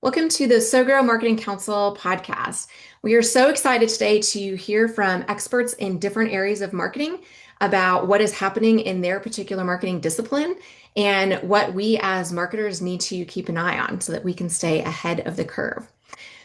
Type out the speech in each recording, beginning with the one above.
Welcome to the SowGrow Marketing Council podcast. We are so excited today to hear from experts in different areas of marketing about what is happening in their particular marketing discipline and what we as marketers need to keep an eye on so that we can stay ahead of the curve.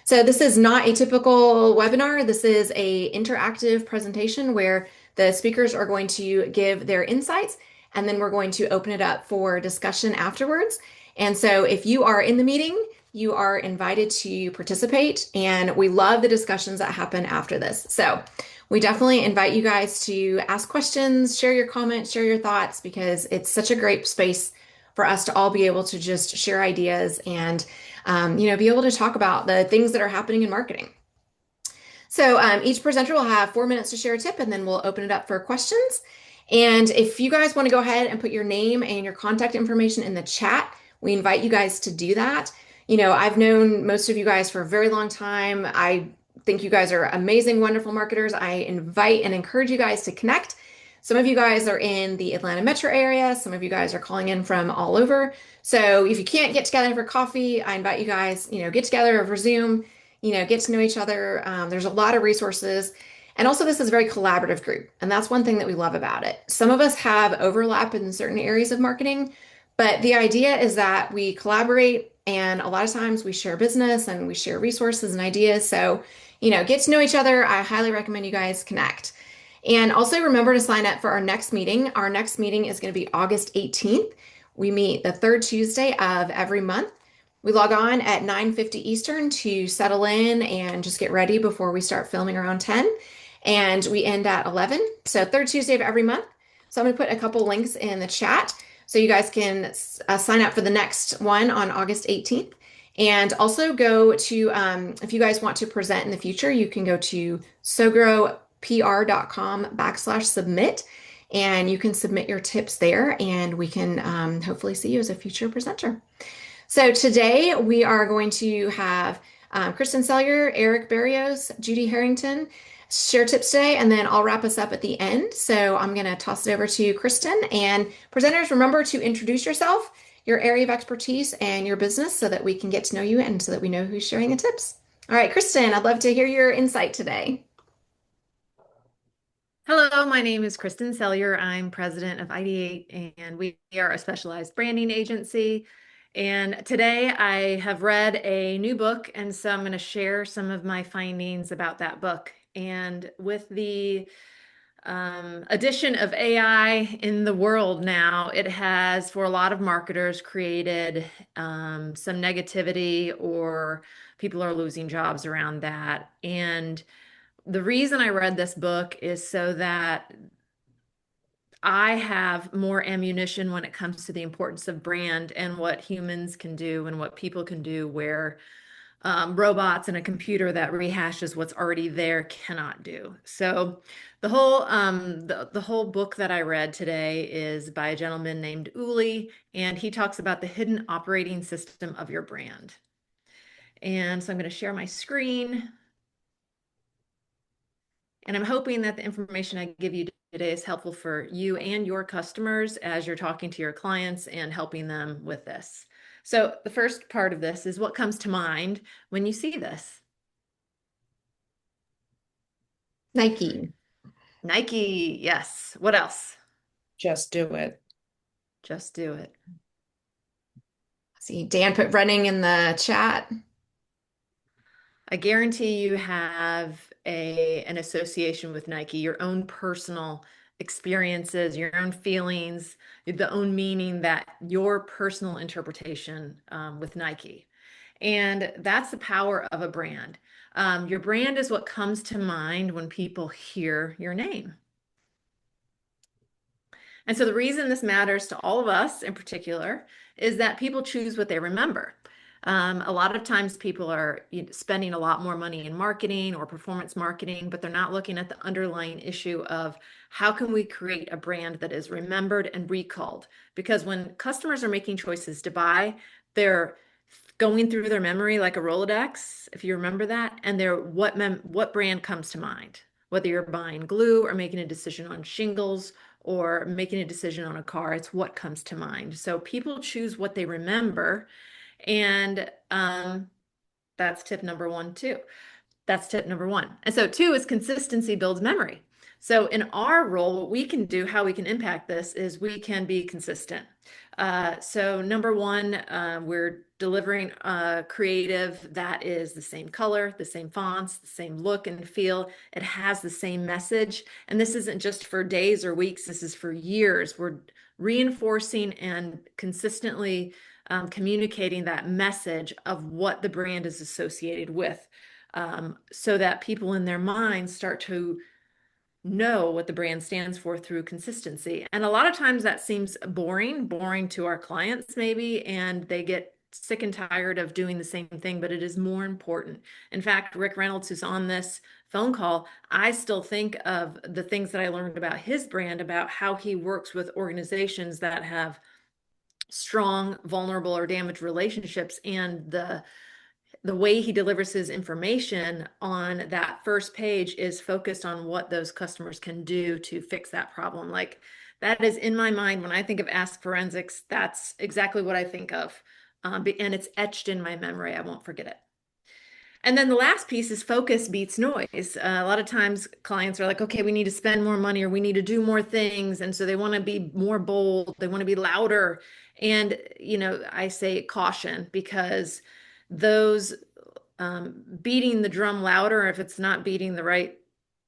So this is not a typical webinar. This is a interactive presentation where the speakers are going to give their insights and then we're going to open it up for discussion afterwards. And so if you are in the meeting, you are invited to participate, and we love the discussions that happen after this. So we definitely invite you guys to ask questions, share your comments, share your thoughts, because it's such a great space for us to all be able to just share ideas and be able to talk about the things that are happening in marketing. So each presenter will have 4 minutes to share a tip, and then we'll open it up for questions. And if you guys want to go ahead and put your name and your contact information in the chat, we invite you guys to do that. I've known most of you guys for a very long time. I think you guys are amazing, wonderful marketers. I invite and encourage you guys to connect. Some of you guys are in the Atlanta metro area. Some of you guys are calling in from all over. So if you can't get together for coffee, I invite you guys, get together over Zoom, get to know each other. There's a lot of resources. And also, this is a very collaborative group. And that's one thing that we love about it. Some of us have overlap in certain areas of marketing, but the idea is that we collaborate, and a lot of times we share business and we share resources and ideas. So, get to know each other. I highly recommend you guys connect. And also remember to sign up for our next meeting. Our next meeting is going to be August 18th. We meet the third Tuesday of every month. We log on at 9:50 Eastern to settle in and just get ready before we start filming around 10. And we end at 11. So third Tuesday of every month. So I'm going to put a couple links in the chat so you guys can sign up for the next one on August 18th. And also go to, if you guys want to present in the future, you can go to SowGrowPR.com/submit, and you can submit your tips there, and we can hopefully see you as a future presenter. So today we are going to have Kriston Sellier, Eric Berrios, Judi Harrington share tips today, and then I'll wrap us up at the end. So I'm going to toss it over to Kriston. And presenters, remember to introduce yourself, your area of expertise, and your business so that we can get to know you and so that we know who's sharing the tips. All right, Kriston, I'd love to hear your insight today. Hello, my name is Kriston Sellier. I'm president of Ideate, and we are a specialized branding agency. And today I have read a new book, and so I'm going to share some of my findings about that book. And with the addition of AI in the world now, it has, for a lot of marketers, created some negativity, or people are losing jobs around that. And the reason I read this book is so that I have more ammunition when it comes to the importance of brand and what humans can do and what people can do, where robots and a computer that rehashes what's already there cannot do. So the whole book that I read today is by a gentleman named Uli, and he talks about the hidden operating system of your brand. And so I'm going to share my screen. And I'm hoping that the information I give you today is helpful for you and your customers as you're talking to your clients and helping them with this. So the first part of this is what comes to mind when you see this. Nike. Nike, yes. What else? Just do it. Just do it. See, Dan put running in the chat. I guarantee you have an association with Nike, your own personal experiences, your own feelings, the own meaning, that your personal interpretation with Nike. And that's the power of a brand. Your brand is what comes to mind when people hear your name. And so the reason this matters to all of us in particular is that people choose what they remember. A lot of times people are spending a lot more money in marketing or performance marketing, but they're not looking at the underlying issue of how can we create a brand that is remembered and recalled? Because when customers are making choices to buy, they're going through their memory like a Rolodex, if you remember that, and what brand comes to mind? Whether you're buying glue or making a decision on shingles or making a decision on a car, it's what comes to mind. So people choose what they remember. And That's tip number one, too. That's tip number one. And so two is consistency builds memory. So in our role, what we can do, how we can impact this is we can be consistent. So number one, we're delivering creative that is the same color, the same fonts, the same look and feel. It has the same message. And this isn't just for days or weeks, this is for years. We're reinforcing and consistently communicating that message of what the brand is associated with, so that people in their minds start to know what the brand stands for through consistency. And a lot of times that seems boring to our clients maybe, and they get sick and tired of doing the same thing, but it is more important. In fact, Rick Reynolds, who's on this phone call, I still think of the things that I learned about his brand, about how he works with organizations that have strong, vulnerable, or damaged relationships, and the way he delivers his information on that first page is focused on what those customers can do to fix that problem. Like, that is in my mind when I think of Ask Forensics. That's exactly what I think of, and it's etched in my memory. I won't forget it. And then the last piece is focus beats noise. A lot of times clients are like, okay, we need to spend more money or we need to do more things. And so they want to be more bold, they want to be louder. And, I say caution, because those beating the drum louder, if it's not beating the right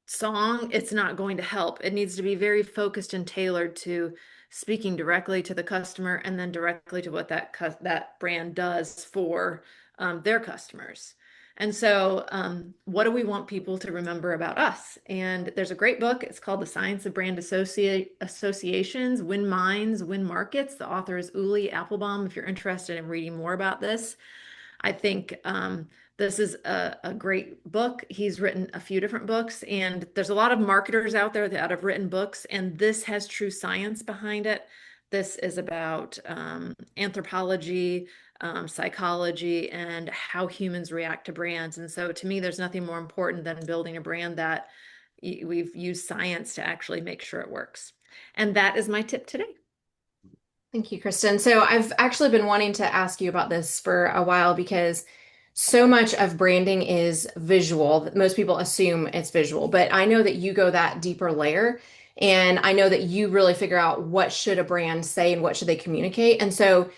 song, it's not going to help. It needs to be very focused and tailored to speaking directly to the customer and then directly to what that brand does for their customers. And so what do we want people to remember about us? And there's a great book. It's called The Science of Brand Associations, Win Minds, Win Markets. The author is Uli Applebaum. If you're interested in reading more about this, I think this is a great book. He's written a few different books, and there's a lot of marketers out there that have written books, and this has true science behind it. This is about anthropology, psychology, and how humans react to brands. And so to me, there's nothing more important than building a brand that we've used science to actually make sure it works. And that is my tip today. Thank you, Kriston. So I've actually been wanting to ask you about this for a while because so much of branding is visual. Most people assume it's visual, but I know that you go that deeper layer, and I know that you really figure out what should a brand say and what should they communicate. And so,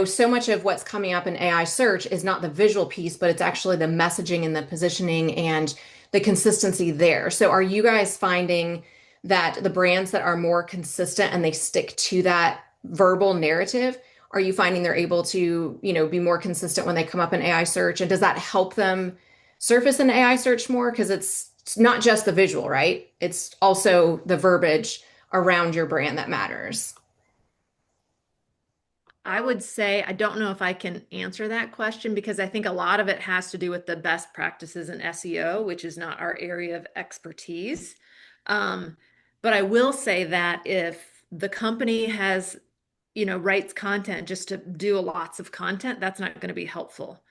so much of what's coming up in AI search is not the visual piece, but it's actually the messaging and the positioning and the consistency there. So are you guys finding that the brands that are more consistent and they stick to that verbal narrative, are you finding they're able to, be more consistent when they come up in AI search? And does that help them surface in AI search more? Because it's not just the visual, right? It's also the verbiage around your brand that matters. I would say I don't know if I can answer that question, because I think a lot of it has to do with the best practices in SEO, which is not our area of expertise. But I will say that if the company has, writes content just to do lots of content, that's not going to be helpful.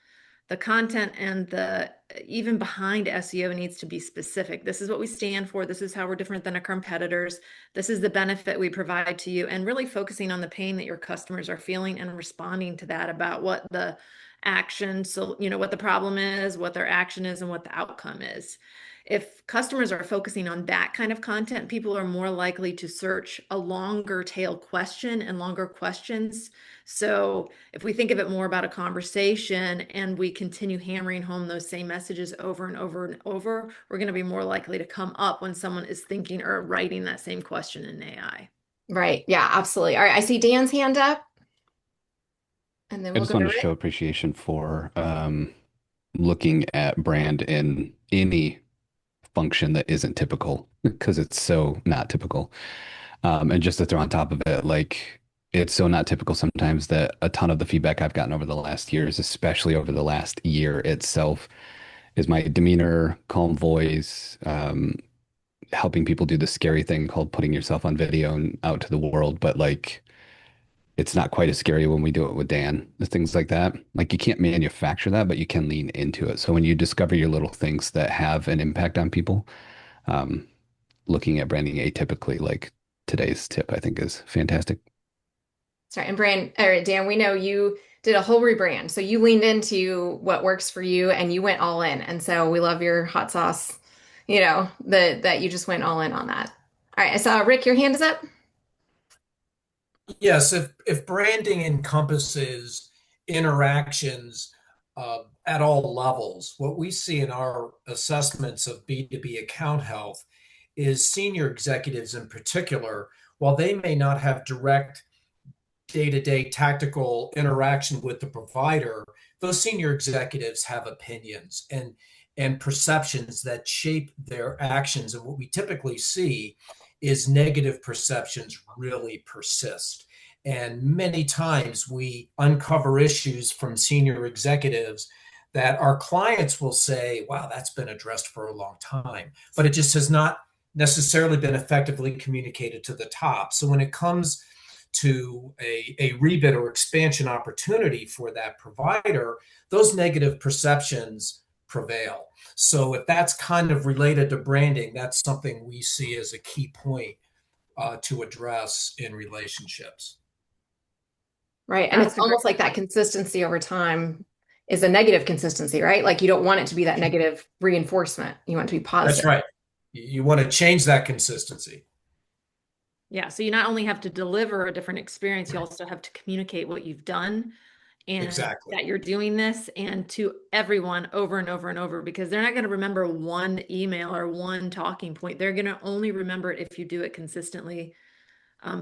The content and even behind SEO needs to be specific. This is what we stand for. This is how we're different than our competitors. This is the benefit we provide to you, and really focusing on the pain that your customers are feeling and responding to that about what the action, so, what the problem is, what their action is, and what the outcome is. If customers are focusing on that kind of content, people are more likely to search a longer tail question and longer questions. So if we think of it more about a conversation and we continue hammering home those same messages over and over and over, we're going to be more likely to come up when someone is thinking or writing that same question in AI. Right. Yeah, absolutely. All right. I see Dan's hand up, and then I we'll just go to wanted to show Rick. appreciation for looking at brand in any function that isn't typical because it's so not typical. And just to throw on top of it, like it's so not typical sometimes that a ton of the feedback I've gotten over the last years, especially over the last year itself, is my demeanor, calm voice, helping people do the scary thing called putting yourself on video and out to the world. But like, it's not quite as scary when we do it with Dan, the things like that. Like you can't manufacture that, but you can lean into it. So when you discover your little things that have an impact on people, um, looking at branding atypically, like today's tip, I think is fantastic. Sorry, and Brand or Dan, we know you did a whole rebrand. So you leaned into what works for you and you went all in. And so we love your hot sauce, that you just went all in on that. All right, I saw Rick, your hand is up. Yes, if branding encompasses interactions at all levels, what we see in our assessments of B2B account health is senior executives in particular, while they may not have direct day-to-day tactical interaction with the provider, those senior executives have opinions and perceptions that shape their actions. And what we typically see is negative perceptions really persist. And many times we uncover issues from senior executives that our clients will say, wow, that's been addressed for a long time, but it just has not necessarily been effectively communicated to the top. So when it comes to a rebid or expansion opportunity for that provider, those negative perceptions prevail. So if that's kind of related to branding, that's something we see as a key point to address in relationships. Right. And it's almost like that consistency over time is a negative consistency, right? Like you don't want it to be that negative reinforcement. You want it to be positive. That's right. You want to change that consistency. Yeah, so you not only have to deliver a different experience, you also have to communicate what you've done and Exactly. that you're doing this and to everyone over and over and over, because they're not going to remember one email or one talking point. They're going to only remember it if you do it consistently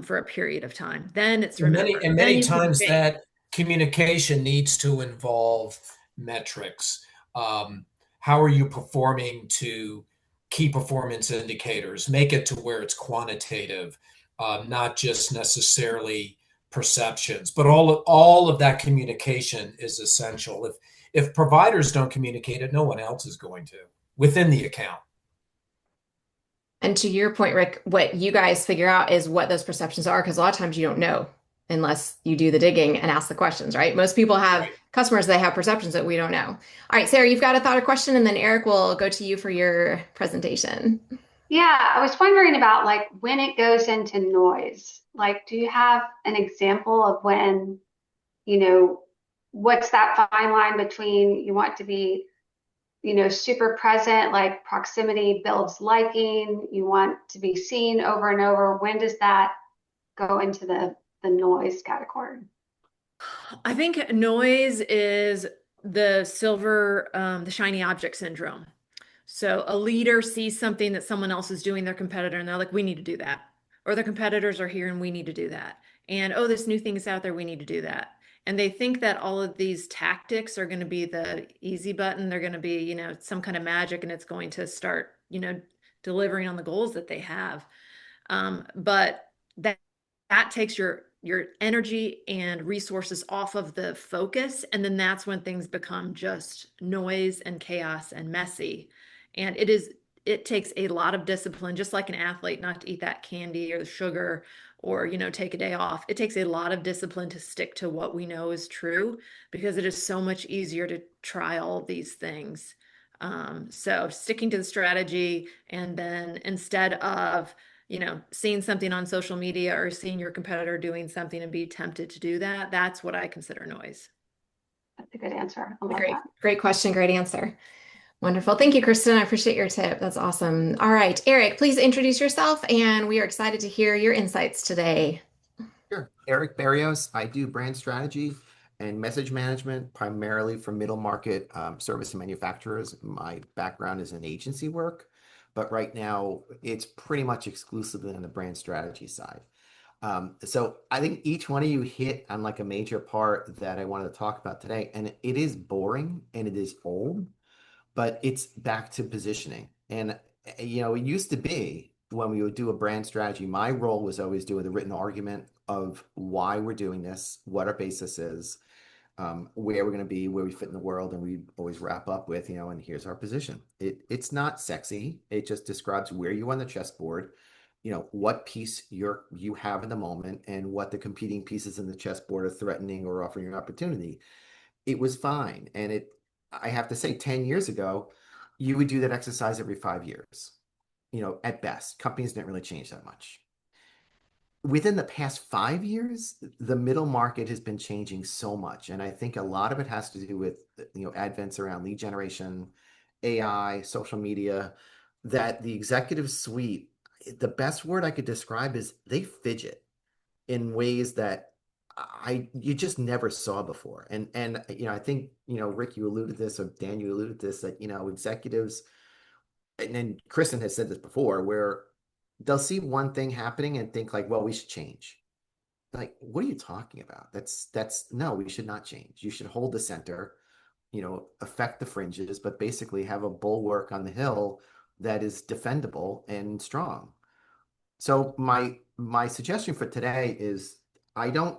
for a period of time. Then it's remembered. And many times that communication needs to involve metrics. How are you performing to key performance indicators? Make it to where it's quantitative, not just necessarily perceptions. But all of that communication is essential. If providers don't communicate it, no one else is going to within the account. And to your point, Rick, what you guys figure out is what those perceptions are, because a lot of times you don't know unless you do the digging and ask the questions, right? Most people have customers that have perceptions that we don't know. All right, Sarah, you've got a thought or question, and then Eric will go to you for your presentation. Yeah, I was wondering about like when it goes into noise. Like, do you have an example of when, what's that fine line between you want to be super present, like proximity builds liking, you want to be seen over and over. When does that go into the noise category? I think noise is the shiny object syndrome. So a leader sees something that someone else is doing, their competitor, and they're like, we need to do that. Or their competitors are here and we need to do that. And oh, this new thing is out there, we need to do that. And they think that all of these tactics are going to be the easy button. They're going to be, some kind of magic, and it's going to start, delivering on the goals that they have. But that takes your energy and resources off of the focus. And then that's when things become just noise and chaos and messy. And it takes a lot of discipline, just like an athlete, not to eat that candy or sugar or, take a day off. It takes a lot of discipline to stick to what we know is true, because it is so much easier to try all these things. So sticking to the strategy, and then instead of, seeing something on social media or seeing your competitor doing something and be tempted to do that, that's what I consider noise. That's a good answer. Great question. Great answer. Wonderful. Thank you, Kriston. I appreciate your tip. That's awesome. All right, Eric, please introduce yourself, and we are excited to hear your insights today. Sure. Eric Berrios. I do brand strategy and message management primarily for middle market service and manufacturers. My background is in agency work, but right now it's pretty much exclusively on the brand strategy side. So I think each one of you hit on like a major part that I wanted to talk about today, and it is boring and it is old, but it's back to positioning. And, it used to be when we would do a brand strategy, my role was always doing the written argument of why we're doing this, what our basis is, where we're going to be, where we fit in the world. And we always wrap up with, and here's our position. It's not sexy. It just describes where you are on the chessboard, what piece you have in the moment and what the competing pieces in the chessboard are threatening or offering an opportunity. It was fine. And I have to say, 10 years ago, you would do that exercise every 5 years. At best, companies didn't really change that much. within the past 5 years, the middle market has been changing so much. And I think a lot of it has to do with, advents around lead generation, AI, social media, that the executive suite, the best word I could describe is they fidget in ways that you just never saw before. And I think, Rick, you alluded to this, or Dan, you alluded to this, that, executives, and then Kriston has said this before, where they'll see one thing happening and think like, well, we should change. Like, what are you talking about? That's no, we should not change. You should hold the center, affect the fringes, but basically have a bulwark on the hill that is defendable and strong. So my suggestion for today is I don't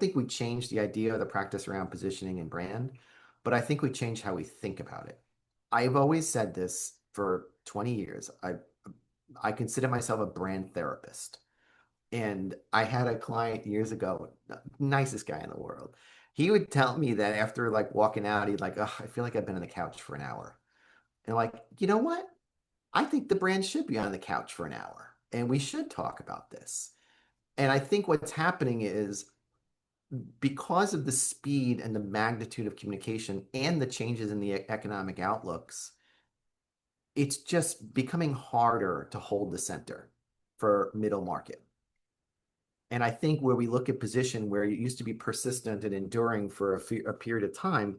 think we change the idea of the practice around positioning and brand, but I think we change how we think about it. I've always said this for 20 years. I consider myself a brand therapist. And I had a client years ago, nicest guy in the world. He would tell me that after like walking out, he'd like, oh, I feel like I've been on the couch for an hour. And like, you know what? I think the brand should be on the couch for an hour and we should talk about this. And I think what's happening is because of the speed and the magnitude of communication and the changes in the economic outlooks, it's just becoming harder to hold the center for middle market. And I think where we look at position where it used to be persistent and enduring for a period of time,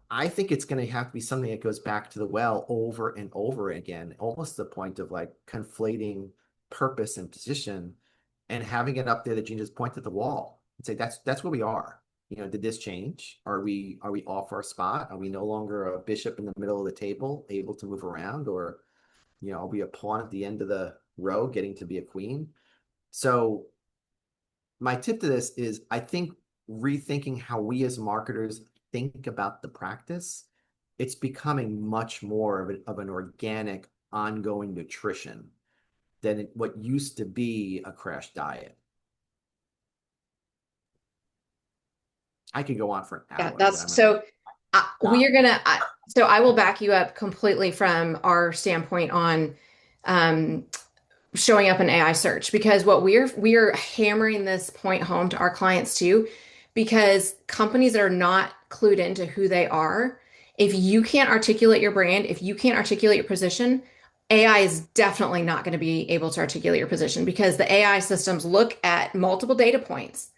I think it's going to have to be something that goes back to the well over and over again, almost to the point of like conflating purpose and position and having it up there that you can just point at the wall and say, that's where we are. Did this change? Are we off our spot? Are we no longer a bishop in the middle of the table, able to move around? Or, are we a pawn at the end of the row getting to be a queen? So my tip to this is I think rethinking how we as marketers think about the practice, it's becoming much more of an organic, ongoing nutrition than what used to be a crash diet. I could go on for an hour. That's so. We are gonna. So I will back you up completely from our standpoint on showing up in AI search, because what we are hammering this point home to our clients too, because companies that are not clued into who they are, if you can't articulate your brand, if you can't articulate your position, AI is definitely not going to be able to articulate your position, because the AI systems look at multiple data points.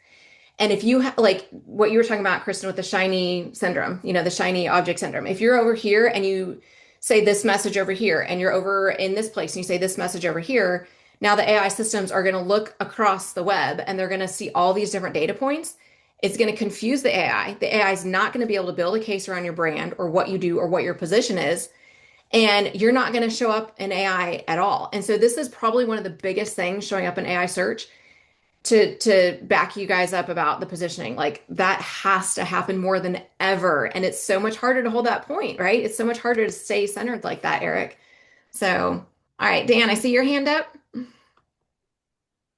And if you like what you were talking about, Kriston, with the shiny syndrome, the shiny object syndrome, if you're over here and you say this message over here, and you're over in this place and you say this message over here, now the AI systems are going to look across the web and they're going to see all these different data points. It's going to confuse the AI. The AI is not going to be able to build a case around your brand or what you do or what your position is. And you're not going to show up in AI at all. And so this is probably one of the biggest things showing up in AI search, to back you guys up about the positioning. Like, that has to happen more than ever. And it's so much harder to hold that point, right? It's so much harder to stay centered like that, Eric. So, all right, Dan, I see your hand up.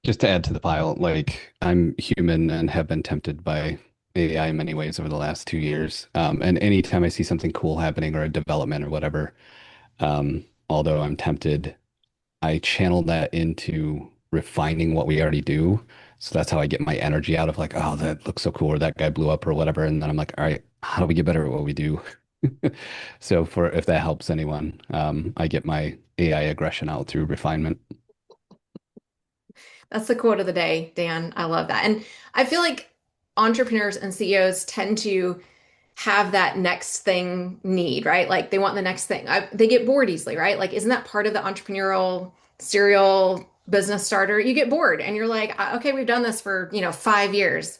Just to add to the pile, like I'm human and have been tempted by AI in many ways over the last 2 years. And anytime I see something cool happening or a development or whatever, although I'm tempted, I channel that into refining what we already do. So that's how I get my energy out of like, oh, that looks so cool, or that guy blew up or whatever. And then I'm like, all right, how do we get better at what we do? So if that helps anyone, I get my AI aggression out through refinement. That's the quote of the day, Dan. I love that. And I feel like entrepreneurs and CEOs tend to have that next thing need, right? Like they want the next thing. They get bored easily, right? Like, isn't that part of the entrepreneurial serial business starter? You get bored and you're like, okay, we've done this for, 5 years.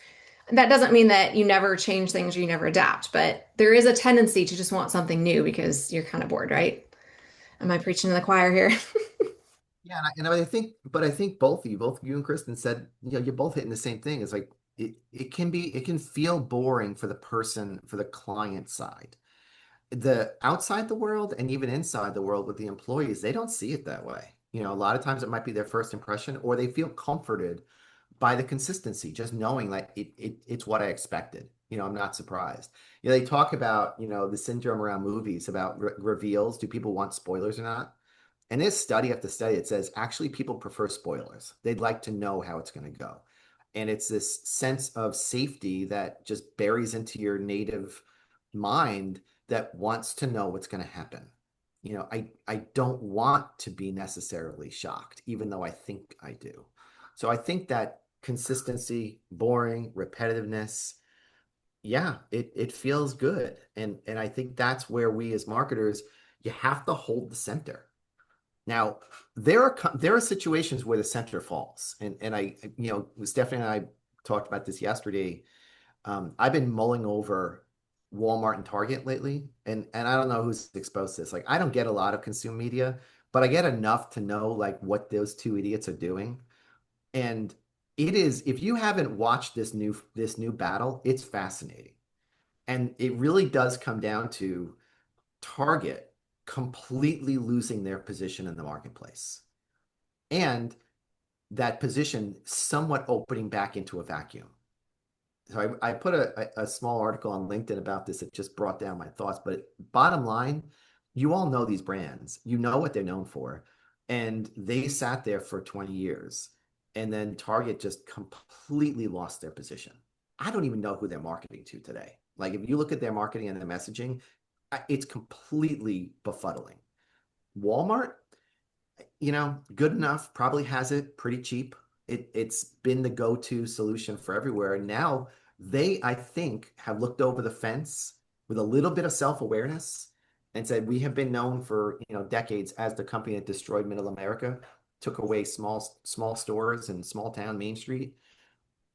That doesn't mean that you never change things or you never adapt, but there is a tendency to just want something new because you're kind of bored, right? Am I preaching to the choir here? Yeah, but I think both of you and Kriston said, you're both hitting the same thing. It's like it can feel boring for the person, for the client side. The outside the world and even inside the world with the employees, they don't see it that way. A lot of times it might be their first impression, or they feel comforted by the consistency, just knowing like it's what I expected. I'm not surprised. They talk about, the syndrome around movies about reveals. Do people want spoilers or not? And there's study after study that says actually people prefer spoilers. They'd like to know how it's going to go. And it's this sense of safety that just buries into your native mind that wants to know what's going to happen. I don't want to be necessarily shocked, even though I think I do. So I think that consistency, boring, repetitiveness, yeah, it feels good. And I think that's where we as marketers, you have to hold the center. Now, there are situations where the center falls. And Stephanie and I talked about this yesterday. I've been mulling over Walmart and Target lately, and I don't know who's exposed to this. Like, I don't get a lot of consumer media, but I get enough to know like what those two idiots are doing. And it is, if you haven't watched this new battle, it's fascinating. And it really does come down to Target completely losing their position in the marketplace, and that position somewhat opening back into a vacuum. So I put a small article on LinkedIn about this that just brought down my thoughts. But bottom line, you all know these brands, you know what they're known for, and they sat there for 20 years. And then Target just completely lost their position. I don't even know who they're marketing to today. Like, if you look at their marketing and their messaging, it's completely befuddling. Walmart, good enough, probably has it pretty cheap. It's been the go-to solution for everywhere. And now they, I think, have looked over the fence with a little bit of self-awareness and said, we have been known for, decades as the company that destroyed middle America, took away small stores and small town Main Street.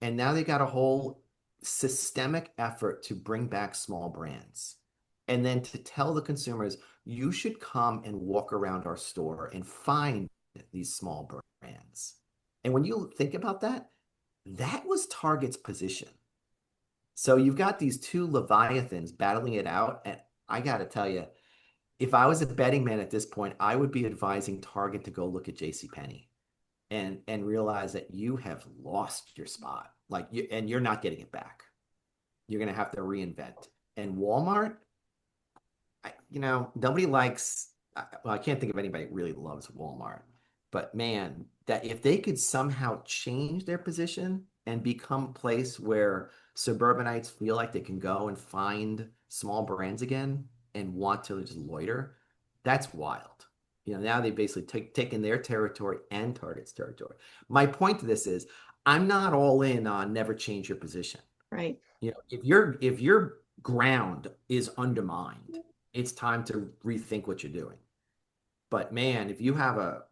And now they got a whole systemic effort to bring back small brands. And then to tell the consumers, you should come and walk around our store and find these small brands. And when you think about that, that was Target's position. So you've got these two Leviathans battling it out. And I got to tell you, if I was a betting man at this point, I would be advising Target to go look at JCPenney and realize that you have lost your spot. And you're not getting it back. You're going to have to reinvent. And Walmart, nobody likes, well, I can't think of anybody that really loves Walmart, but man, that if they could somehow change their position and become a place where suburbanites feel like they can go and find small brands again and want to just loiter, that's wild. Now they've basically taken their territory and Target's territory. My point to this is, I'm not all in on never change your position. Right. If your ground is undermined, it's time to rethink what you're doing. But man, if you have a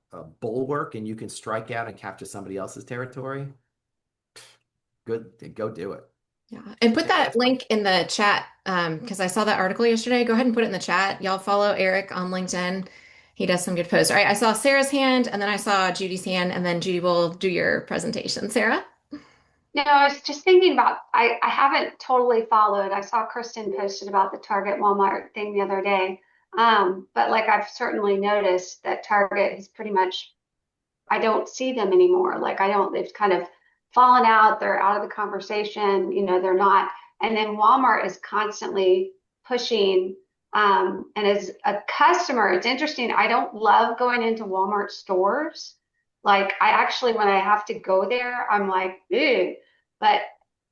bulwark and you can strike out and capture somebody else's territory, good, go do it. Yeah. And put that link in the chat because I saw that article yesterday. Go ahead and put it in the chat. Y'all follow Eric on LinkedIn. He does some good posts. All right. I saw Sarah's hand and then I saw Judy's hand, and then Judi will do your presentation. Sarah? No, I was just thinking about, I haven't totally followed. I saw Kriston posted about the Target Walmart thing the other day. But like I've certainly noticed that Target is pretty much, I don't see them anymore. They've kind of fallen out. They're out of the conversation. They're not. And then Walmart is constantly pushing. And as a customer, it's interesting. I don't love going into Walmart stores. Like, I actually, when I have to go there, I'm like, ew. But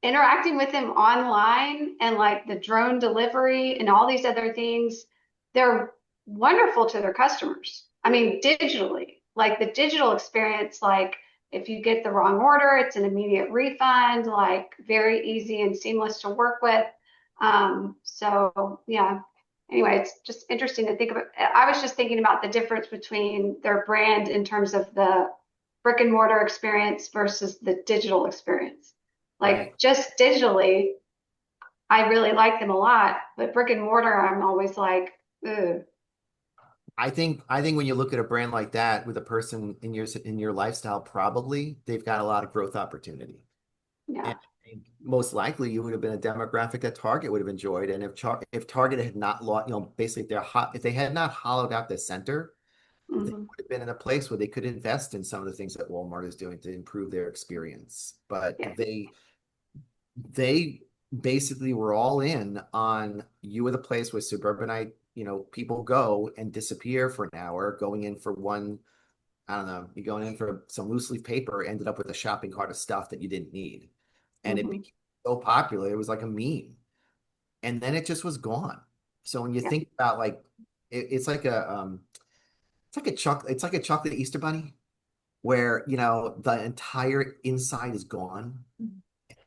interacting with them online and like the drone delivery and all these other things, they're wonderful to their customers. I mean, digitally, like the digital experience, like if you get the wrong order, it's an immediate refund, like very easy and seamless to work with. So yeah. Anyway, it's just interesting to think about. I was just thinking about the difference between their brand in terms of the brick and mortar experience versus the digital experience. Like, just digitally, I really like them a lot, but brick and mortar, I'm always like, ugh. I think when you look at a brand like that with a person in your lifestyle, probably they've got a lot of growth opportunity. Yeah. And I think most likely you would have been a demographic that Target would have enjoyed. And if Target had not lost, basically if they had not hollowed out the center, they would have been in a place where they could invest in some of the things that Walmart is doing to improve their experience. But Yeah. they basically were all in on, you were the place where suburbanite people go and disappear for an hour, going in for one, I don't know, you're going in for some loose leaf paper, ended up with a shopping cart of stuff that you didn't need. And it Mhm. became so popular, it was like a meme. And then it just was gone. So when you Yeah. think about like it's like it's like a chocolate Easter bunny where the entire inside is gone. And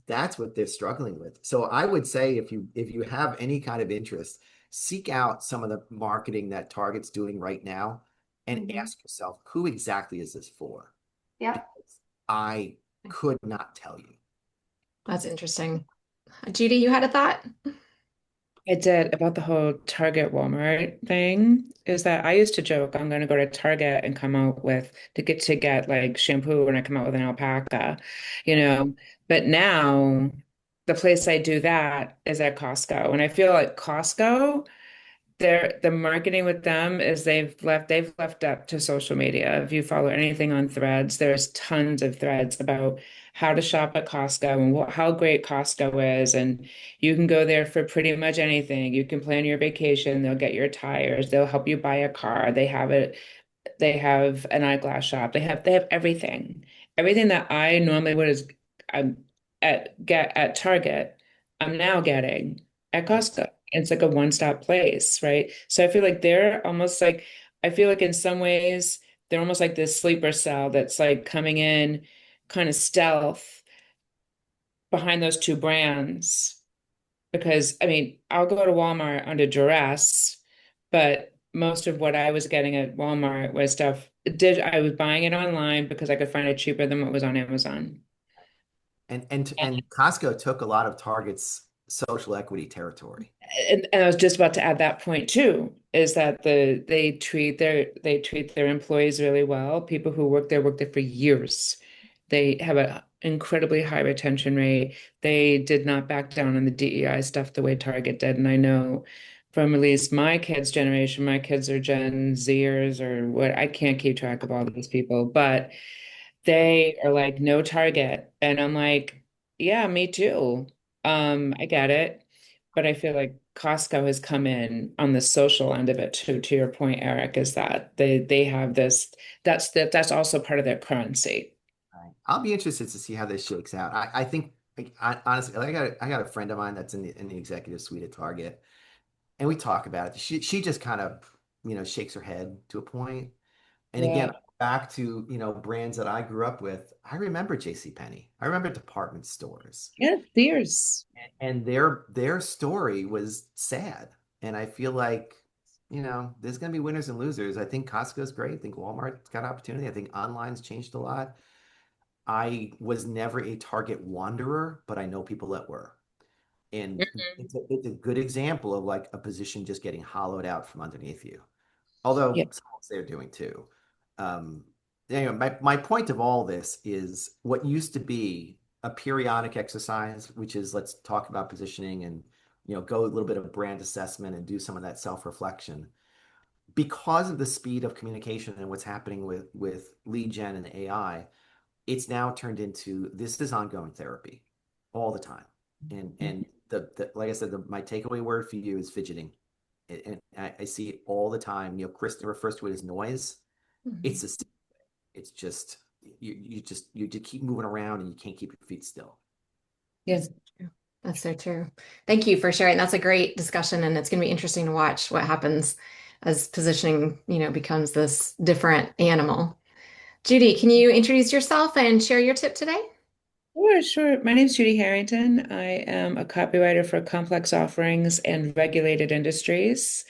that's what they're struggling with. So I would say if you have any kind of interest, seek out some of the marketing that Target's doing right now and Mhm. ask yourself, who exactly is this for? Yep. Because I could not tell you. That's interesting. Judi, you had a thought? I did about the whole Target Walmart thing is that I used to joke I'm going to go to Target and come out with to get like shampoo when I come out with an alpaca, you know. But now the place I do that is at Costco. And I feel like Costco, the marketing with them is they've left up to social media. If you follow anything on Threads, there's tons of threads about how to shop at Costco and how great Costco is, and you can go there for pretty much anything. You can plan your vacation, they'll get your tires, they'll help you buy a car. They have an eyeglass shop. They have everything. Everything that I normally would is I'm get at Target, I'm now getting at Costco. It's like a one-stop place, right? So I feel like they're almost like I feel like in some ways they're almost like this sleeper cell that's like coming in kind of stealth behind those two brands. Because I mean, I'll go to Walmart under duress, but most of what I was getting at Walmart was stuff did I was buying it online because I could find it cheaper than what was on Amazon. And Costco took a lot of Target's social equity territory. And I was just about to add that point too, is that they treat their employees really well. People who work there for years. They have an incredibly high retention rate. They did not back down on the DEI stuff the way Target did. And I know from at least my kids' generation, my kids are Gen Zers or what, I can't keep track of all these people, but they are like, no Target. And I'm like, yeah, me too. I get it. But I feel like Costco has come in on the social end of it too, to your point, Eric, is that they have this, that's also part of their currency. Right. I'll be interested to see how this shakes out. I think like, honestly, I got a friend of mine that's in the executive suite at Target, and we talk about it. She just kind of shakes her head to a point. And again, Yeah. back to brands that I grew up with. I remember J.C. Penney. I remember department stores, Yeah, Sears. and their story was sad. And I feel like there's going to be winners and losers. I think Costco's great. I think Walmart's got opportunity. I think online's changed a lot. I was never a Target wanderer, but I know people that were. And it's a good example of like a position just getting hollowed out from underneath you. Yeah. Although some else they're doing too. Um, anyway, my point of all this is what used to be a periodic exercise, which is let's talk about positioning and go a little bit of brand assessment and do some of that self-reflection. Because of the speed of communication and what's happening with lead gen and AI, it's now turned into this is ongoing therapy all the time. And the like I said, my takeaway word for you is fidgeting. And I see it all the time. Kriston refers to it as noise. Mhm. It's a, it's just you just keep moving around and you can't keep your feet still. Yes. That's so true. Thank you for sharing. That's a great discussion, and it's going to be interesting to watch what happens as positioning, becomes this different animal. Judi, can you introduce yourself and share your tip today? Sure, sure. My name is Judi Harrington. I am a copywriter for complex offerings and regulated industries.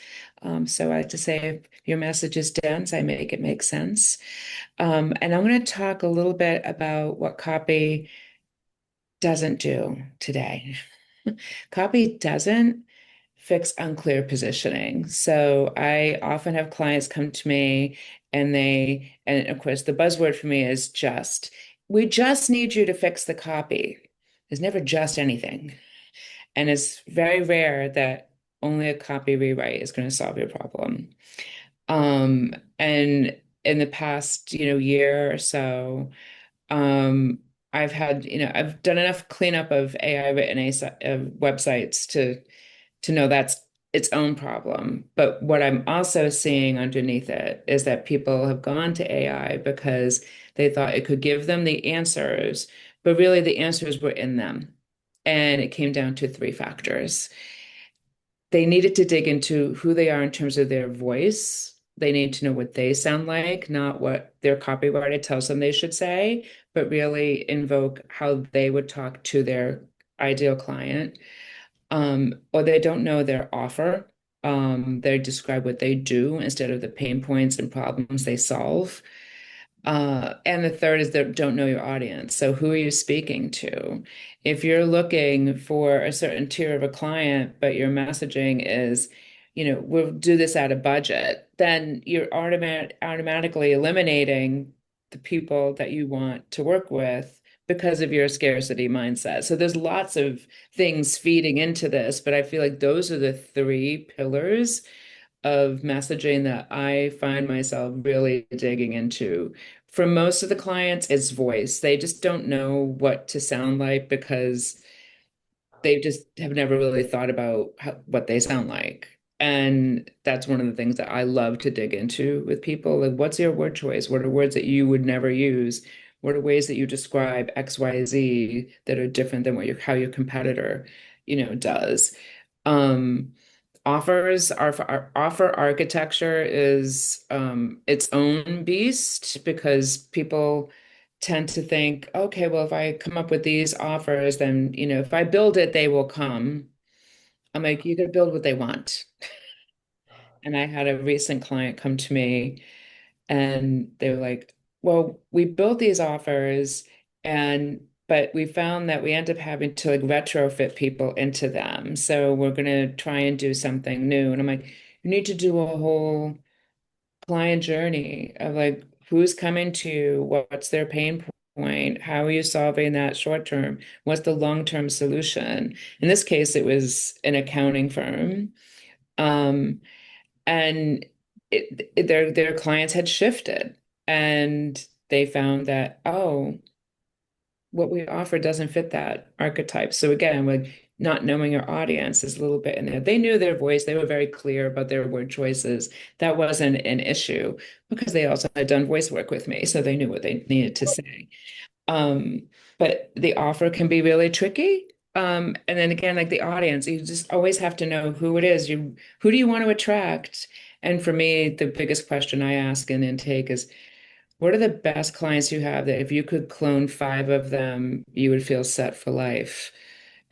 So I like to say if your message is dense, I make it make sense. And I'm going to talk a little bit about what copy doesn't do today. Copy doesn't fix unclear positioning. So I often have clients come to me and of course, the buzzword for me is just. We just need you to fix the copy. There's never just anything. And it's very rare that only a copy rewrite is going to solve your problem. And in the past, year or so, um, I've done enough cleanup of AI written websites to know its own problem. But what I'm also seeing underneath it is that people have gone to AI because they thought it could give them the answers, but really the answers were in them. And it came down to three factors. They needed to dig into who they are in terms of their voice. They need to know what they sound like, not what their copywriter tells them they should say, but really invoke how they would talk to their ideal client. Or they don't know their offer. They describe what they do instead of the pain points and problems they solve. And the third is that don't know your audience. So who are you speaking to? If you're looking for a certain tier of a client, but your messaging is, we'll do this at a budget, then you're automatically eliminating the people that you want to work with because of your scarcity mindset. So there's lots of things feeding into this, but I feel like those are the three pillars of messaging that I find myself really digging into. For most of the clients, it's voice. They just don't know what to sound like because they just have never really thought about what they sound like. And that's one of the things that I love to dig into with people. Like, what's your word choice? What are words that you would never use? What are ways that you describe X, Y, Z that are different than how your competitor, does? Um, our offer architecture is its own beast because people tend to think, okay, well, if I come up with these offers, then, if I build it, they will come. I'm like, you got to build what they want. And I had a recent client come to me and they were like, well, we built these offers but we found that we end up having to like retrofit people into them. So we're going to try and do something new. And I'm like, you need to do a whole client journey of like who's coming to you, what's their pain point, how are you solving that short term, what's the long-term solution. In this case, it was an accounting firm. Um, and their clients had shifted and they found that, oh, what we offer doesn't fit that archetype. So again, like not knowing your audience is a little bit in there. They knew their voice. They were very clear about their word choices. That wasn't an issue because they also had done voice work with me. So they knew what they needed to say. Um, but the offer can be really tricky. And then again, like the audience, you just always have to know who it is. Who do you want to attract? And for me, the biggest question I ask in intake is, what are the best clients you have that if you could clone five of them, you would feel set for life?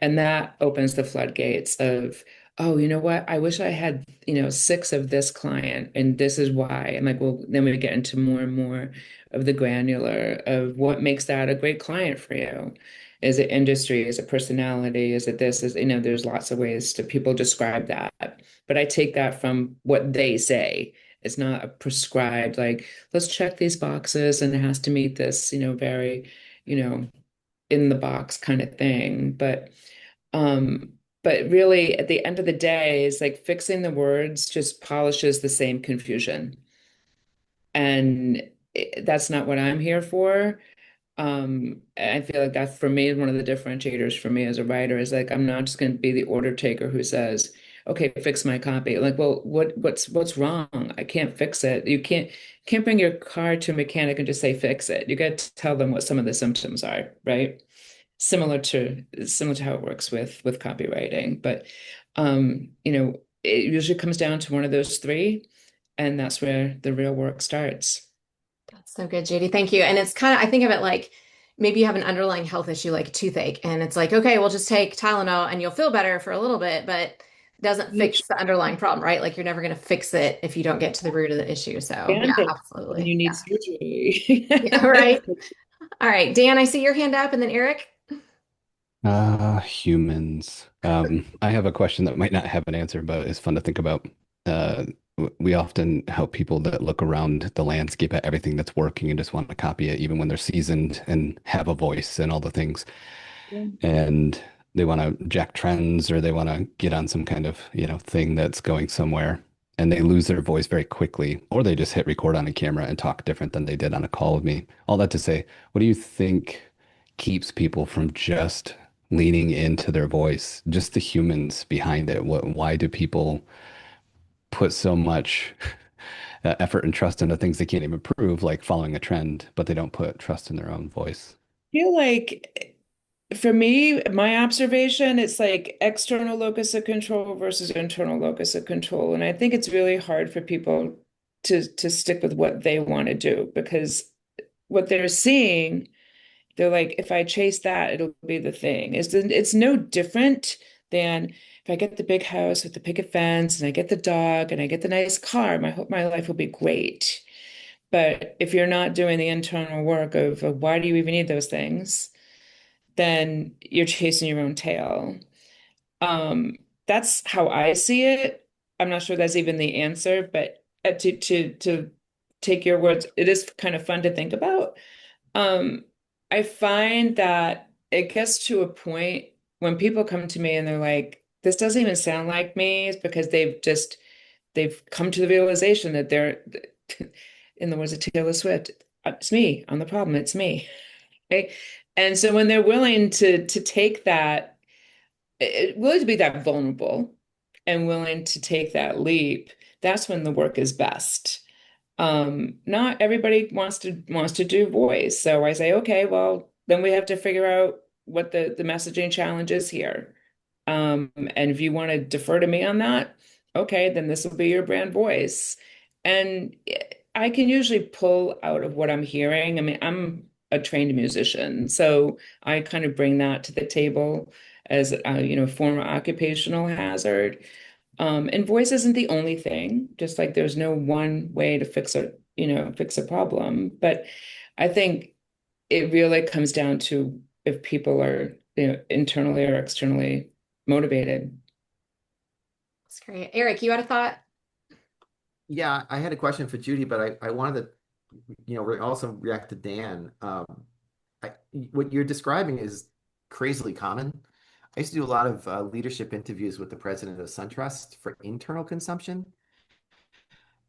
And that opens the floodgates of, oh, you know what? I wish I had, six of this client, and this is why. And like, well, then we get into more and more of the granular of what makes that a great client for you. Is it industry? Is it personality? Is it this? There's lots of ways to people describe that. But I take that from what they say. It's not a prescribed, like, let's check these boxes and it has to meet this, very, you know, in the box kind of thing. But really at the end of the day, is like fixing the words just polishes the same confusion. And that's not what I'm here for. I feel like that's for me one of the differentiators for me as a writer is like I'm not just going to be the order taker who says, "Okay, fix my copy." Like, well, what's wrong? I can't fix it. You can't bring your car to a mechanic and just say fix it. You got to tell them what some of the symptoms are, right? Similar to how it works with copywriting, but it usually comes down to one of those three, and that's where the real work starts. That's so good, Judy. Thank you. And it's kind of, I think of it like maybe you have an underlying health issue like toothache, and it's like, okay, we'll just take Tylenol and you'll feel better for a little bit, but it doesn't fix the underlying problem, right? Like you're never going to fix it if you don't get to the root of the issue. So, yeah, Bandage when absolutely. you need Yeah. surgery. Yeah, right. All right, Dan, I see your hand up, and then Eric. Humans. I have a question that might not have an answer, but it's fun to think about. We often help people that look around the landscape at everything that's working and just want to copy it, even when they're seasoned and have a voice and all the things. Yeah. And they want to jack trends or they want to get on some kind of, thing that's going somewhere. And they lose their voice very quickly, or they just hit record on a camera and talk different than they did on a call with me. All that to say, what do you think keeps people from just leaning into their voice, just the humans behind it. Why do people put so much effort and trust into things they can't even prove, like following a trend, but they don't put trust in their own voice? Feel like for me, my observation, it's like external locus of control versus internal locus of control. And I think it's really hard for people to stick with what they want to do because what they're seeing, they're like, if I chase that, it'll be the thing. It's no different than if I get the big house with the picket fence and I get the dog and I get the nice car, my life will be great. But if you're not doing the internal work of why do you even need those things, then you're chasing your own tail. Um, that's how I see it. I'm not sure that's even the answer, but to take your words, it is kind of fun to think about. Um, I find that it gets to a point when people come to me and they're like, this doesn't even sound like me, it's because they've come to the realization that they're in the words of Taylor Swift, it's me, I'm the problem, it's me. Right? And so when they're willing to take that, willing to be that vulnerable and willing to take that leap, that's when the work is best. Not everybody wants to do voice. So I say, okay, well, then we have to figure out what the messaging challenge is here. And if you want to defer to me on that, okay, then this will be your brand voice. And I can usually pull out of what I'm hearing. I mean, I'm a trained musician, so I kind of bring that to the table as former occupational hazard. And voice isn't the only thing, just like there's no one way to fix a problem. But I think it really comes down to if people are, internally or externally motivated. That's great. Eric, you had a thought? Yeah, I had a question for Judi, but I wanted to, also react to Dan. What you're describing is crazily common. I used to do a lot of leadership interviews with the president of SunTrust for internal consumption,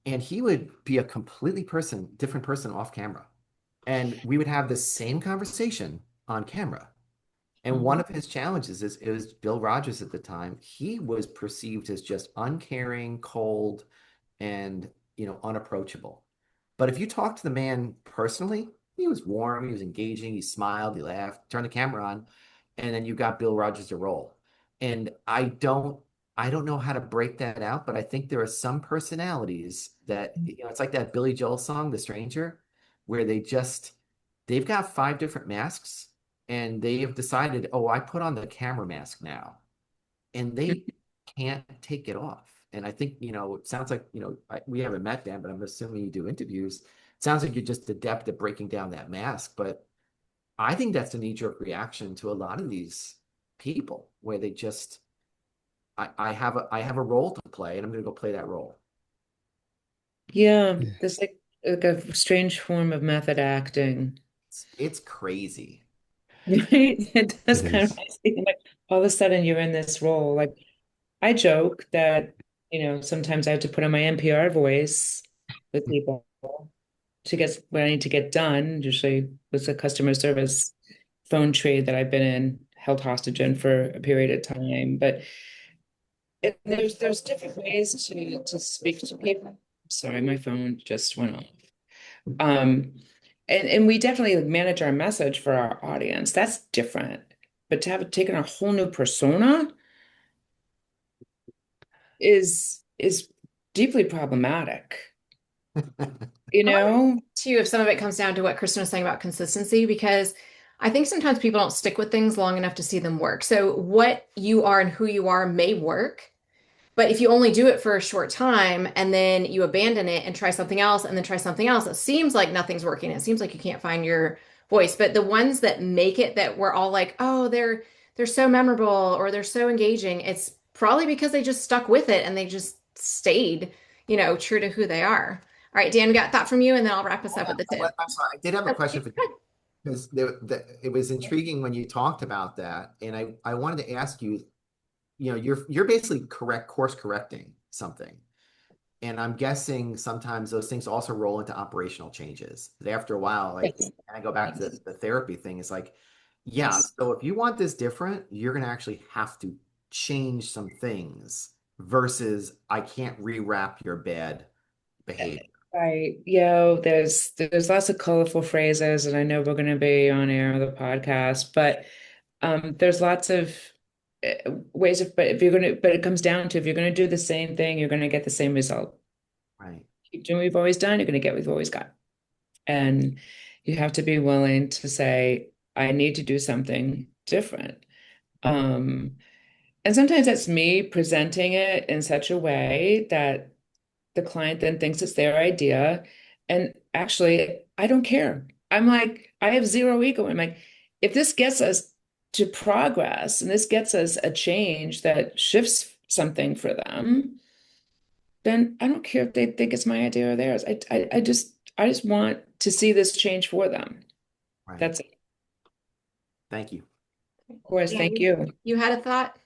and he would be a different person off camera. And we would have the same conversation on camera. And one of his challenges is it was Bill Rogers at the time. He was perceived as just uncaring, cold, and unapproachable. But if you talk to the man personally, he was warm, he was engaging, he smiled, he laughed, turned the camera on, and then you got Bill Rogers to roll. And I don't know how to break that out, but I think there are some personalities that, it's like that Billy Joel song, The Stranger, where they've got 5 different masks and they have decided, oh, I put on the camera mask now, and they can't take it off. And I think, it sounds like, we haven't met Dan, but I'm assuming you do interviews. It sounds like you're just adept at breaking down that mask. But I think that's a knee-jerk reaction to a lot of these people where they just, I have a role to play and I'm going to go play that role. Yeah, there's like a strange form of method acting. It's crazy. Right? It does It kind of is. seem like all of a sudden you're in this role. Like I joke that, sometimes I have to put on my NPR voice with people to get what I need to get done. Usually with a customer service phone trade that I've been in, held hostage in for a period of time. But there's different ways to speak to people. Sorry, my phone just went off. Um, and we definitely manage our message for our audience. That's different. But to have it taken a whole new persona is deeply problematic. You I wonder know? too if some of it comes down to what Kristen was saying about consistency, because I think sometimes people don't stick with things long enough to see them work. So what you are and who you are may work, but if you only do it for a short time and then you abandon it and try something else and then try something else, it seems like nothing's working. It seems like you can't find your voice. But the ones that make it, that we're all like, oh, they're so memorable or they're so engaging, it's probably because they just stuck with it and they just stayed, true to who they are. All right, Dan, we got a thought from you, and then I'll wrap us up with the tip. I'm sorry. I did have a question for you because it was intriguing when you talked about that. And I wanted to ask you, you're basically course correcting something. And I'm guessing sometimes those things also roll into operational changes. That after a while, like, Yes. and I go back to the therapy thing, is like Yeah, so if you want this different, you're going to actually have to change some things versus I can't rewrap your bad behavior. Right. There's lots of colorful phrases, and I know we're going to be on air on the podcast, but there's lots of ways of, but it comes down to if you're going to do the same thing, you're going to get the same result. Right. Keep doing what you've always done, you're going to get what you've always got. And you have to be willing to say, I need to do something different. Um, and sometimes that's me presenting it in such a way that the client then thinks it's their idea. And actually, I don't care. I'm like, I have zero ego. I'm like, if this gets us to progress and this gets us a change that shifts something for them, then I don't care if they think it's my idea or theirs. I just want to see this change for them. Right. That's it. Thank you. Of course, thank you. You had a thought?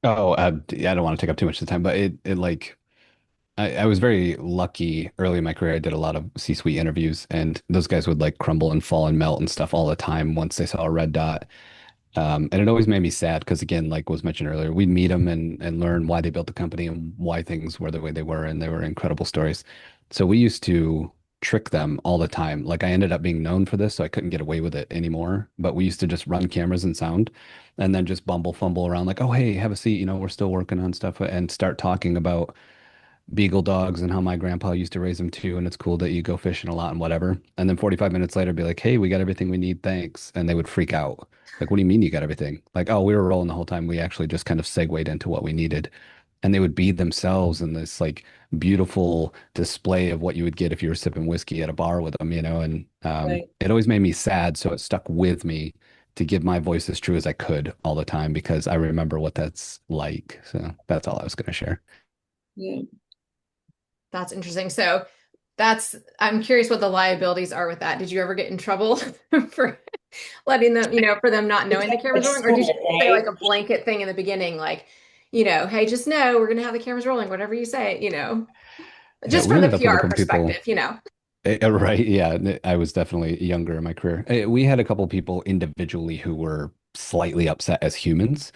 Oh, yeah, I don't want to take up too much of the time, but it like I was very lucky early in my career. I did a lot of C-suite interviews, and those guys would like crumble and fall and melt and stuff all the time once they saw a red dot. And it always made me sad because, again, like was mentioned earlier, we'd meet them and learn why they built the company and why things were the way they were, and they were incredible stories. So we used to trick them all the time. Like I ended up being known for this, so I couldn't get away with it anymore. But we used to just run cameras and sound, and then just bumble fumble around like, "Oh, hey, have a seat. We're still working on stuff," and start talking about beagle dogs and how my grandpa used to raise them too. And it's cool that you go fishing a lot and whatever. And then 45 minutes later, be like, hey, we got everything we need. Thanks. And they would freak out. Like, what do you mean you got everything? Like, oh, we were rolling the whole time. We actually just kind of segued into what we needed. And they would be themselves in this like beautiful display of what you would get if you were sipping whiskey at a bar with them, and Right. it always made me sad. So it stuck with me to give my voice as true as I could all the time because I remember what that's like. So that's all I was going to share. Yeah. That's interesting. So I'm curious what the liabilities are with that. Did you ever get in trouble for letting them, for them not knowing the camera's rolling? Or did you say like a blanket thing in the beginning, like, hey, just know we're going to have the cameras rolling, whatever you say, Yeah, just we from the ended up with a PR couple people. perspective. Right. Yeah. I was definitely younger in my career. We had a couple people individually who were slightly upset as humans.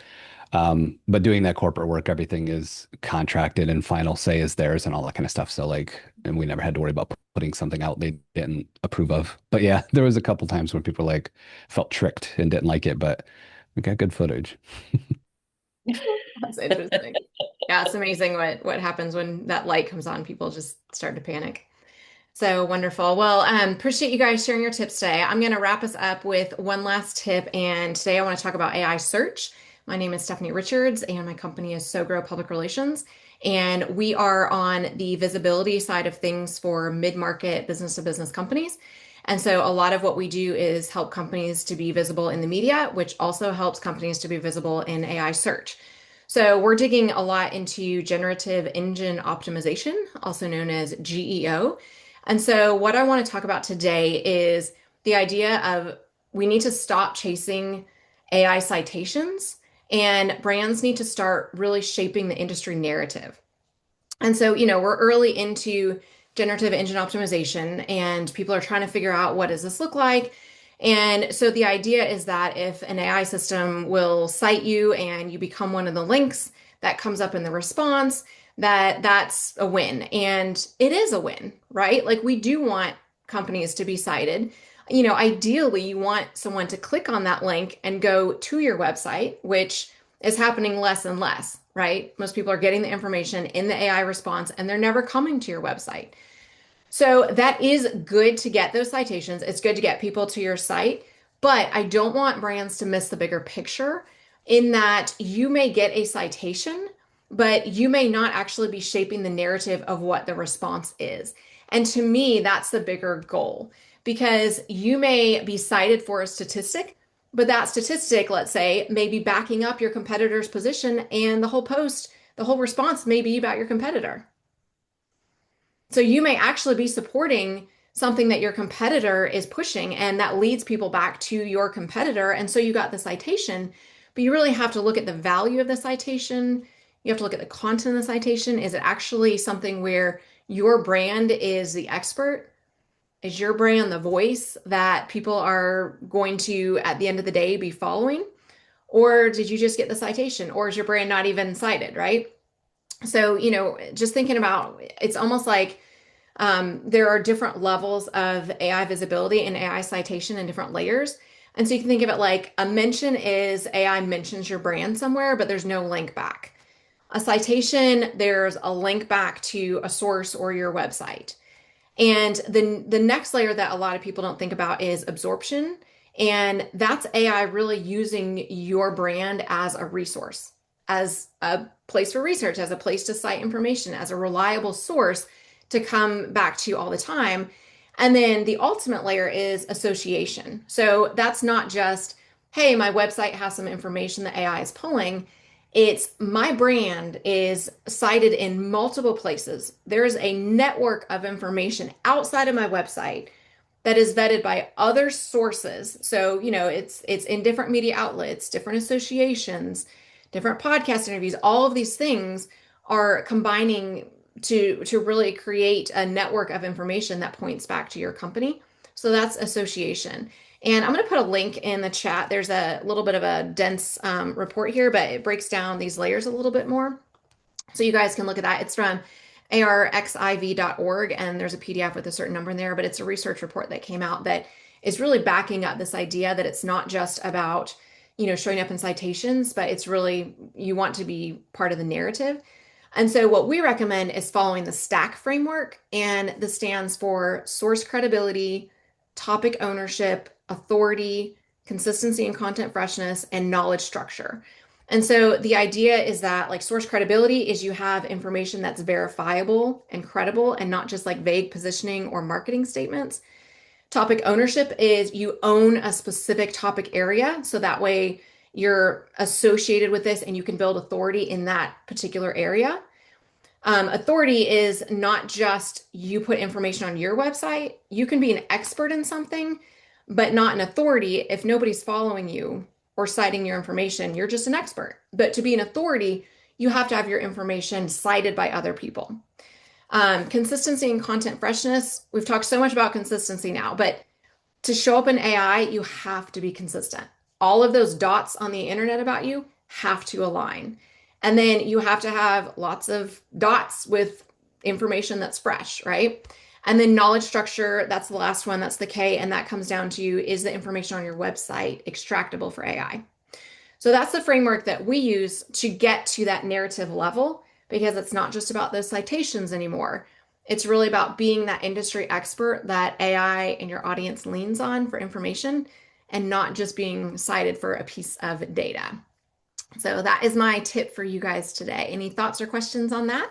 But doing that corporate work, everything is contracted and final say is theirs and all that kind of stuff. So like, and we never had to worry about putting something out they didn't approve of. But yeah, there was a couple times when people like felt tricked and didn't like it, but we got good footage. That's interesting. Yeah, it's amazing what happens when that light comes on. People just start to panic. So wonderful. Well, appreciate you guys sharing your tips today. I'm going to wrap us up with one last tip, and today I want to talk about AI search. My name is Stephanie Richards, and my company is SowGrow Public Relations, and we are on the visibility side of things for mid-market business-to-business companies. And so a lot of what we do is help companies to be visible in the media, which also helps companies to be visible in AI search. So we're digging a lot into generative engine optimization, also known as GEO. And so what I want to talk about today is the idea of we need to stop chasing AI citations and brands need to start really shaping the industry narrative. And so, we're early into generative engine optimization and people are trying to figure out what does this look like. And so the idea is that if an AI system will cite you and you become one of the links that comes up in the response, that's a win. And it is a win, right? Like we do want companies to be cited. Ideally, you want someone to click on that link and go to your website, which is happening less and less, right? Most people are getting the information in the AI response and they're never coming to your website. So that is good to get those citations. It's good to get people to your site, but I don't want brands to miss the bigger picture in that you may get a citation, but you may not actually be shaping the narrative of what the response is. And to me, that's the bigger goal because you may be cited for a statistic, but that statistic, let's say, may be backing up your competitor's position and the whole post, the whole response may be about your competitor. So you may actually be supporting something that your competitor is pushing, and that leads people back to your competitor. And so you got the citation, but you really have to look at the value of the citation. You have to look at the content of the citation. Is it actually something where your brand is the expert Is your brand the voice that people are going to, at the end of the day, be following? Or did you just get the citation? Or is your brand not even cited, right? So, just thinking about it's almost like there are different levels of AI visibility and AI citation in different layers. And so you can think of it like a mention is AI mentions your brand somewhere, but there's no link back. A citation, there's a link back to a source or your website. And the next layer that a lot of people don't think about is absorption. And that's AI really using your brand as a resource, as a place for research, as a place to cite information, as a reliable source to come back to all the time. And then the ultimate layer is association. So that's not just, hey, my website has some information that AI is pulling. It's my brand is cited in multiple places. There's a network of information outside of my website that is vetted by other sources. So, it's in different media outlets, different associations, different podcast interviews. All of these things are combining to really create a network of information that points back to your company. So that's association. And I'm going to put a link in the chat. There's a little bit of a dense report here, but it breaks down these layers a little bit more. So you guys can look at that. It's from arxiv.org, and there's a PDF with a certain number in there, but it's a research report that came out that is really backing up this idea that it's not just about, showing up in citations, but it's really, you want to be part of the narrative. And so what we recommend is following the STACK framework, and this stands for source credibility, topic ownership, authority, consistency and content freshness, and knowledge structure. And so the idea is that like source credibility is you have information that's verifiable and credible and not just like vague positioning or marketing statements. Topic ownership is you own a specific topic area. So that way you're associated with this and you can build authority in that particular area. Authority is not just you put information on your website. You can be an expert in something, but not an authority if nobody's following you or citing your information. You're just an expert. But to be an authority, you have to have your information cited by other people. Consistency and content freshness. We've talked so much about consistency now, but to show up in AI, you have to be consistent. All of those dots on the internet about you have to align. And then you have to have lots of dots with information that's fresh, right? And then knowledge structure, that's the last one, that's the K, and that comes down to, is the information on your website extractable for AI? So that's the framework that we use to get to that narrative level, because it's not just about those citations anymore. It's really about being that industry expert that AI and your audience leans on for information, and not just being cited for a piece of data. So that is my tip for you guys today. Any thoughts or questions on that?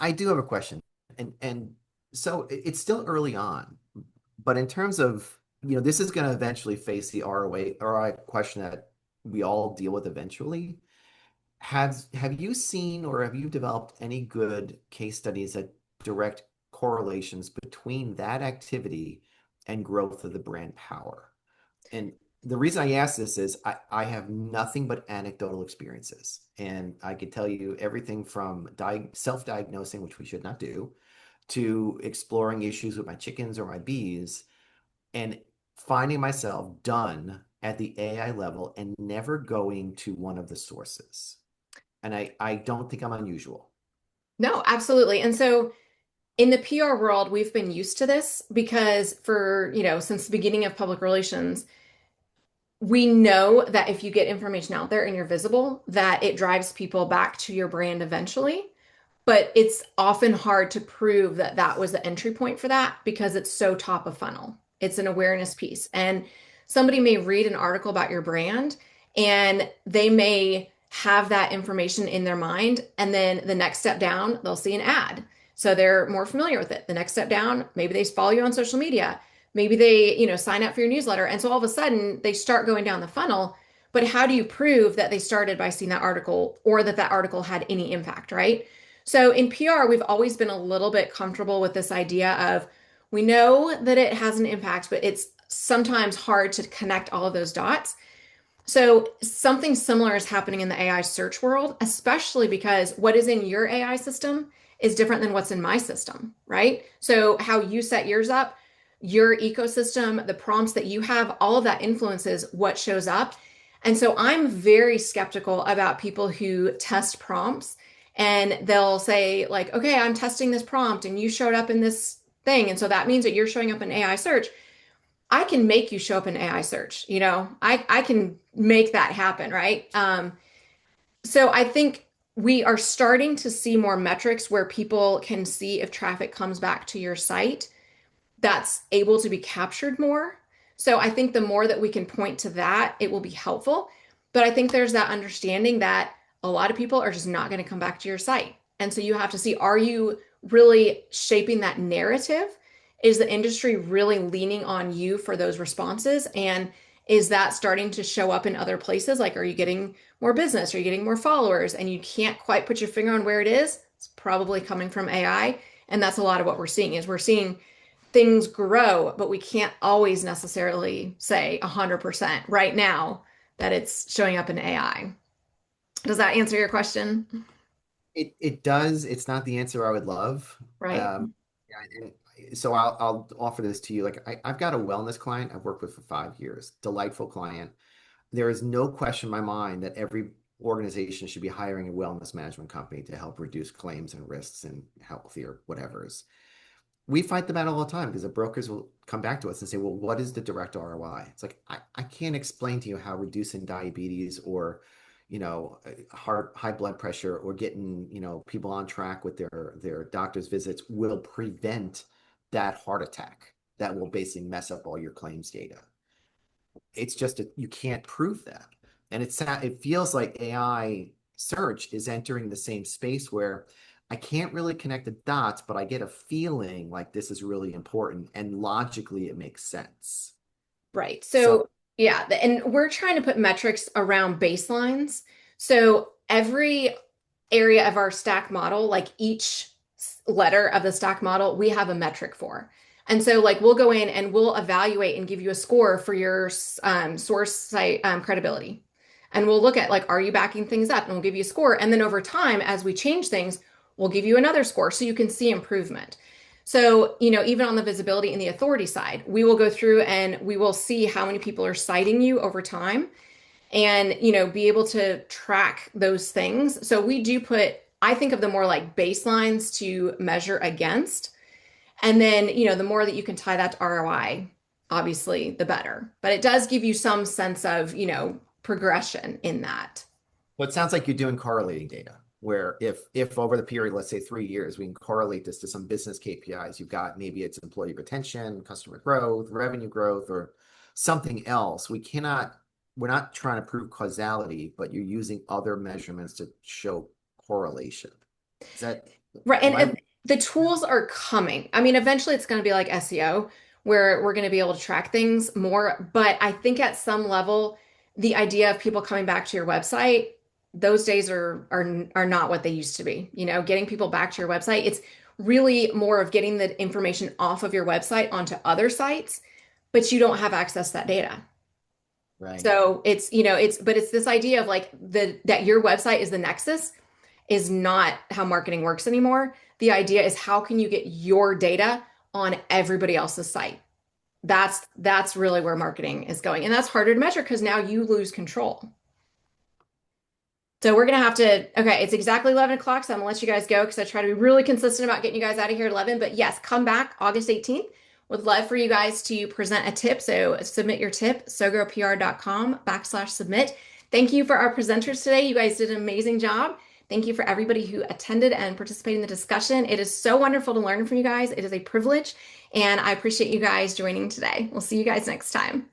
I do have a question. And so it's still early on, but in terms of, this is going to eventually face the ROI question that we all deal with eventually. Have you seen or have you developed any good case studies that direct correlations between that activity and growth of the brand power? And the reason I ask this is I have nothing but anecdotal experiences. And I could tell you everything from self-diagnosing, which we should not do, to exploring issues with my chickens or my bees, and finding myself done at the AI level and never going to one of the sources. And I don't think I'm unusual. No, absolutely. And so in the PR world, we've been used to this because since the beginning of public relations, we know that if you get information out there and you're visible, that it drives people back to your brand eventually. But it's often hard to prove that that was the entry point for that because it's so top of funnel. It's an awareness piece. And somebody may read an article about your brand and they may have that information in their mind. And then the next step down, they'll see an ad. So they're more familiar with it. The next step down, maybe they follow you on social media. Maybe they, sign up for your newsletter. And so all of a sudden they start going down the funnel. But how do you prove that they started by seeing that article or that that article had any impact, right? So in PR, we've always been a little bit comfortable with this idea of we know that it has an impact, but it's sometimes hard to connect all of those dots. So something similar is happening in the AI search world, especially because what is in your AI system is different than what's in my system, right? So how you set yours up, your ecosystem, the prompts that you have, all of that influences what shows up. And so I'm very skeptical about people who test prompts and they'll say like, okay, I'm testing this prompt and you showed up in this thing. And so that means that you're showing up in AI search. I can make you show up in AI search, I can make that happen, right? So I think we are starting to see more metrics where people can see if traffic comes back to your site that's able to be captured more. So I think the more that we can point to that, it will be helpful. But I think there's that understanding that a lot of people are just not going to come back to your site. And so you have to see, are you really shaping that narrative? Is the industry really leaning on you for those responses? And is that starting to show up in other places? Like, are you getting more business? Are you getting more followers? And you can't quite put your finger on where it is. It's probably coming from AI. And that's a lot of what we're seeing is we're seeing things grow, but we can't always necessarily say 100% right now that it's showing up in AI. Does that answer your question? It does. It's not the answer I would love. Right. Yeah, and so I'll offer this to you. Like I've got a wellness client I've worked with for 5 years. Delightful client. There is no question in my mind that every organization should be hiring a wellness management company to help reduce claims and risks and healthier whatever's. We fight the battle all the time because the brokers will come back to us and say, well, what is the direct ROI? It's like, I can't explain to you how reducing diabetes or, high blood pressure or getting, people on track with their doctor's visits will prevent that heart attack that will basically mess up all your claims data. It's just, you can't prove that. And it feels like AI search is entering the same space where I can't really connect the dots, but I get a feeling like this is really important and logically it makes sense. Right. So yeah, and we're trying to put metrics around baselines. So every area of our stack model, like each letter of the stack model, we have a metric for. And so like we'll go in and we'll evaluate and give you a score for your source site credibility. And we'll look at like, are you backing things up? And we'll give you a score. And then over time, as we change things, we'll give you another score so you can see improvement. So, even on the visibility and the authority side, we will go through and we will see how many people are citing you over time and, be able to track those things. So we do I think of them more like baselines to measure against. And then, the more that you can tie that to ROI, obviously, the better. But it does give you some sense of, progression in that. Well, it sounds like you're doing correlating data where if over the period, let's say 3 years, we can correlate this to some business KPIs, you've got maybe it's employee retention, customer growth, revenue growth, or something else. We're not trying to prove causality, but you're using other measurements to show correlation. Is that right? And the tools are coming. I mean, eventually it's going to be like SEO where we're going to be able to track things more. But I think at some level, the idea of people coming back to your website, those days are not what they used to be. Getting people back to your website, it's really more of getting the information off of your website onto other sites, but you don't have access to that data. Right. So it's this idea of like that your website is the nexus is not how marketing works anymore. The idea is how can you get your data on everybody else's site? That's really where marketing is going. And that's harder to measure because now you lose control. So we're going to have to, okay, it's exactly 11 o'clock. So I'm gonna let you guys go because I try to be really consistent about getting you guys out of here at 11. But yes, come back August 18th. Would love for you guys to present a tip. So submit your tip, SowGrowPR.com/submit. Thank you for our presenters today. You guys did an amazing job. Thank you for everybody who attended and participated in the discussion. It is so wonderful to learn from you guys. It is a privilege, and I appreciate you guys joining today. We'll see you guys next time.